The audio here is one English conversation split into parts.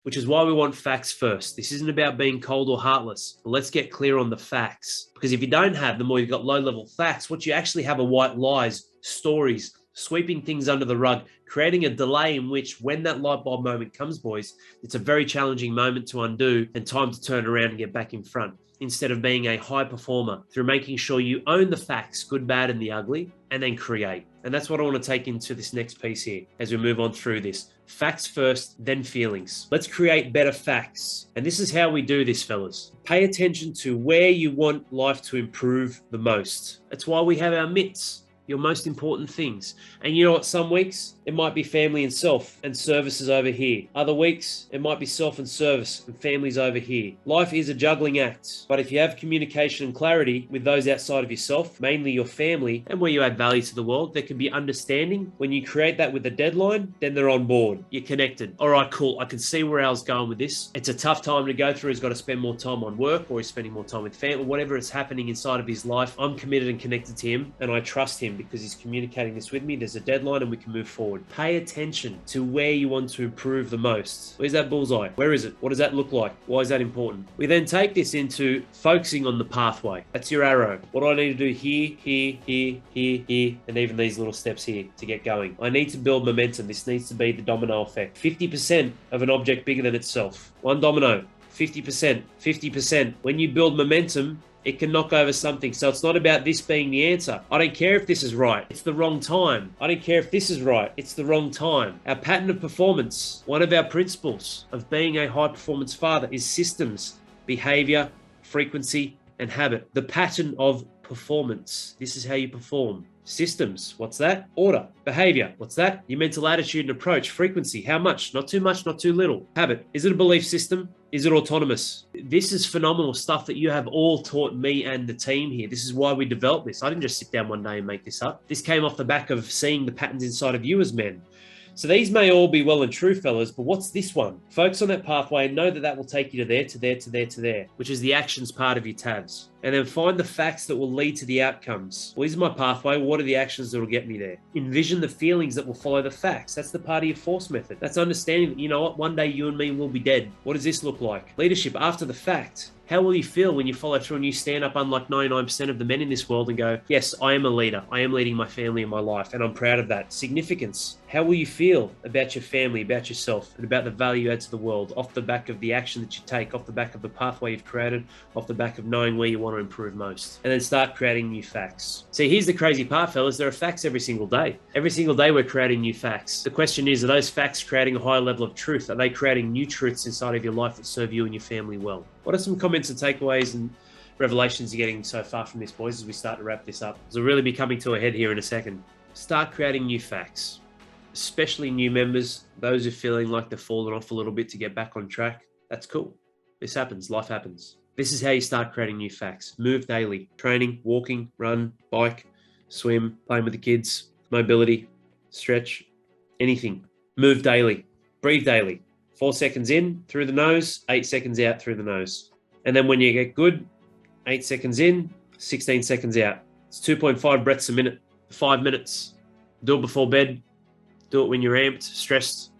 which is why we want facts first. This isn't about being cold or heartless, but let's get clear on the facts. Because if you don't have them, or you've got low-level facts, what you actually have are white lies, stories, sweeping things under the rug, creating a delay in which when that light bulb moment comes, boys, it's a very challenging moment to undo and time to turn around and get back in front. Instead of being a high performer through making sure you own the facts, good, bad, and the ugly, and then create. And that's what I want to take into this next piece here as we move on through this. Facts first, then feelings. Let's create better facts. And this is how we do this, fellas. Pay attention to where you want life to improve the most. That's why we have our mitts. Your most important things. And you know what? Some weeks it might be family and self and services over here. Other weeks it might be self and service and families over here. Life is a juggling act. But if you have communication and clarity with those outside of yourself, mainly your family and where you add value to the world, there can be understanding. When you create that with a deadline, then they're on board. You're connected. All right, cool. I can see where I was going with this. It's a tough time to go through. He's got to spend more time on work, or he's spending more time with family, whatever is happening inside of his life. I'm committed and connected to him, and I trust him because he's communicating this with me. There's a deadline and we can move forward. Pay attention to where you want to improve the most. Where's that bullseye? Where is it? What does that look like? Why is that important? We then take this into focusing on the pathway. That's your arrow. What do I need to do here, here, here, here, here, and even these little steps here to get going? I need to build momentum. This needs to be the domino effect. 50% of an object bigger than itself. One domino, 50%, 50%. When you build momentum, it can knock over something. So it's not about this being the answer. I don't care if this is right. It's the wrong time. I don't care if this is right. It's the wrong time. Our pattern of performance, one of our principles of being a high performance father is systems, behavior, frequency, and habit. The pattern of performance. This is how you perform. Systems, what's that? Order. Behavior, what's that? Your mental attitude and approach. Frequency, how much? Not too much, not too little. Habit, is it a belief system? Is it autonomous? This is phenomenal stuff that you have all taught me and the team here. This is why we developed this. I didn't just sit down one day and make this up. This came off the back of seeing the patterns inside of you as men. So these may all be well and true, fellas, but what's this one? Focus on that pathway and know that that will take you to there, to there, to there, to there, which is the actions part of your tabs. And then find the facts that will lead to the outcomes. Well, here's my pathway. What are the actions that will get me there? Envision the feelings that will follow the facts. That's the part of your force method. That's understanding that, you know what, one day you and me will be dead. What does this look like? Leadership after the fact. How will you feel when you follow through and you stand up, unlike 99% of the men in this world, and go, yes, I am a leader. I am leading my family and my life, and I'm proud of that. Significance. How will you feel about your family, about yourself, and about the value you add to the world off the back of the action that you take, off the back of the pathway you've created, off the back of knowing where you want to improve most, and then start creating new facts. See, here's the crazy part, fellas. There are facts every single day. Every single day we're creating new facts. The question is, are those facts creating a higher level of truth? Are they creating new truths inside of your life that serve you and your family well? What are some comments and takeaways and revelations you're getting so far from this, boys, as we start to wrap this up? We'll really be coming to a head here in a second. Start creating new facts, especially new members, those who are feeling like they've fallen off a little bit to get back on track. That's cool. This happens. Life happens. This is how you start creating new facts. Move daily. Training, walking, run, bike, swim, playing with the kids, mobility, stretch, anything. Move daily. Breathe daily. 4 seconds in through the nose, 8 seconds out through the nose. And then when you get good, 8 seconds in, 16 seconds out. It's 2.5 breaths a minute, 5 minutes. Do it before bed. Do it when you're amped, stressed,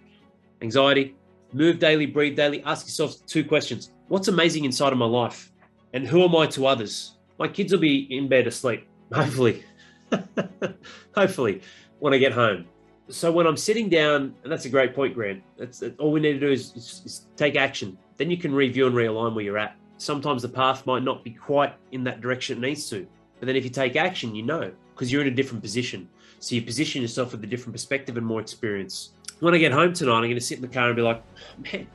anxiety. Move daily, breathe daily. Ask yourself 2 questions. What's amazing inside of my life? And who am I to others? My kids will be in bed asleep, hopefully. Hopefully, when I get home. So when I'm sitting down, and that's a great point, Grant, that's all we need to do is take action. Then you can review and realign where you're at. Sometimes the path might not be quite in that direction it needs to. But then if you take action, you know, because you're in a different position. So you position yourself with a different perspective and more experience. When I get home tonight, I'm going to sit in the car and be like, man,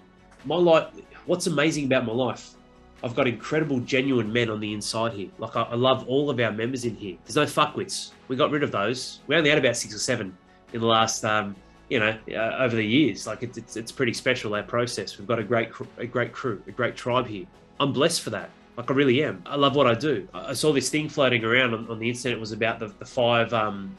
my life, what's amazing about my life? I've got incredible, genuine men on the inside here. Like I love all of our members in here. There's no fuckwits. We got rid of those. We only had about 6 or 7 in the last, over the years. Like it's pretty special, our process. We've got a great crew, a great tribe here. I'm blessed for that. Like I really am. I love what I do. I saw this thing floating around on the internet. It was about the 5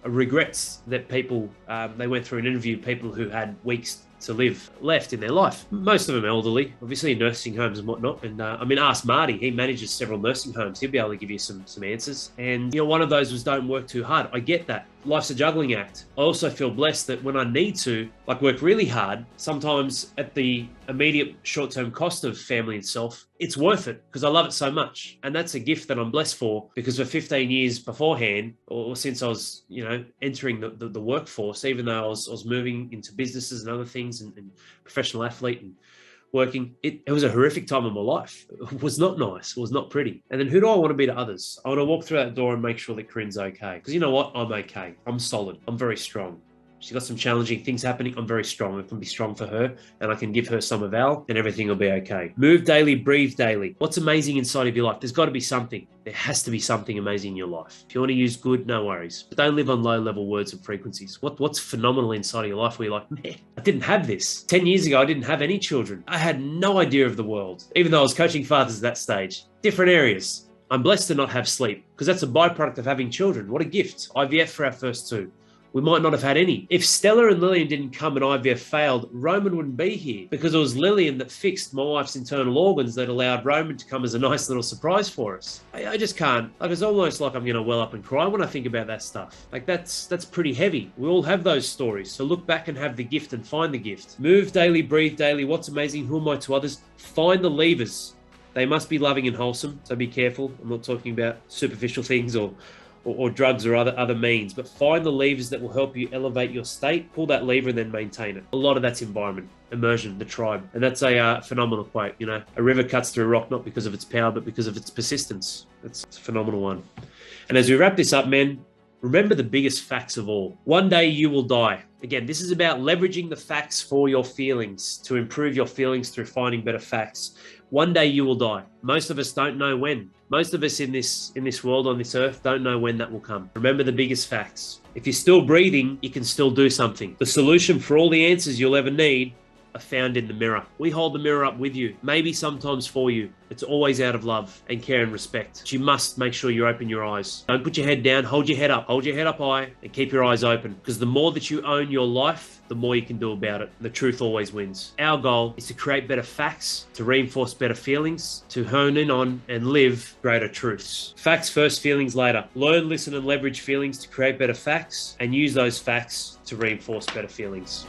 regrets that people, they went through an interview, people who had weeks to live left in their life. Most of them elderly, obviously in nursing homes and whatnot. And ask Marty. He manages several nursing homes. He'll be able to give you some answers. And one of those was don't work too hard. I get that. Life's a juggling act. I also feel blessed that when I need to, work really hard, sometimes at the immediate short-term cost of family and self, it's worth it because I love it so much. And that's a gift that I'm blessed for, because for 15 years beforehand, or since I was, entering the workforce, even though I was moving into businesses and other things and professional athlete and working, it was a horrific time in my life. It was not nice. It was not pretty. And then who do I want to be to others? I want to walk through that door and make sure that Corinne's okay. Because you know what? I'm okay. I'm solid. I'm very strong. She's got some challenging things happening. I'm very strong. I can be strong for her, and I can give her some of Al, and everything will be okay. Move daily, breathe daily. What's amazing inside of your life? There's got to be something. There has to be something amazing in your life. If you want to use good, no worries. But don't live on low-level words and frequencies. What's phenomenal inside of your life where you're like, man, I didn't have this. 10 years ago, I didn't have any children. I had no idea of the world, even though I was coaching fathers at that stage. Different areas. I'm blessed to not have sleep because that's a byproduct of having children. What a gift. IVF for our first two. We might not have had any. If Stella and Lillian didn't come and IVF failed, Roman wouldn't be here, because it was Lillian that fixed my wife's internal organs that allowed Roman to come as a nice little surprise for us. I just can't. It's almost like I'm going to well up and cry when I think about that stuff. That's pretty heavy. We all have those stories. So look back and have the gift and find the gift. Move daily, breathe daily. What's amazing? Who am I to others? Find the levers. They must be loving and wholesome. So be careful. I'm not talking about superficial things or drugs or other means, but find the levers that will help you elevate your state, pull that lever and then maintain it. A lot of that's environment, immersion, the tribe. And that's a phenomenal quote. A river cuts through a rock, not because of its power, but because of its persistence. It's a phenomenal one. And as we wrap this up, men, remember the biggest facts of all. One day you will die. Again, this is about leveraging the facts for your feelings, to improve your feelings through finding better facts. One day you will die. Most of us don't know when. Most of us in this world, on this earth, don't know when that will come. Remember the biggest facts. If you're still breathing, you can still do something. The solution for all the answers you'll ever need are found in the mirror. We hold the mirror up with you, maybe sometimes for you. It's always out of love and care and respect. But you must make sure you open your eyes. Don't put your head down, hold your head up high and keep your eyes open, because the more that you own your life, the more you can do about it. The truth always wins. Our goal is to create better facts, to reinforce better feelings, to hone in on and live greater truths. Facts first, feelings later. Learn, listen and leverage feelings to create better facts, and use those facts to reinforce better feelings.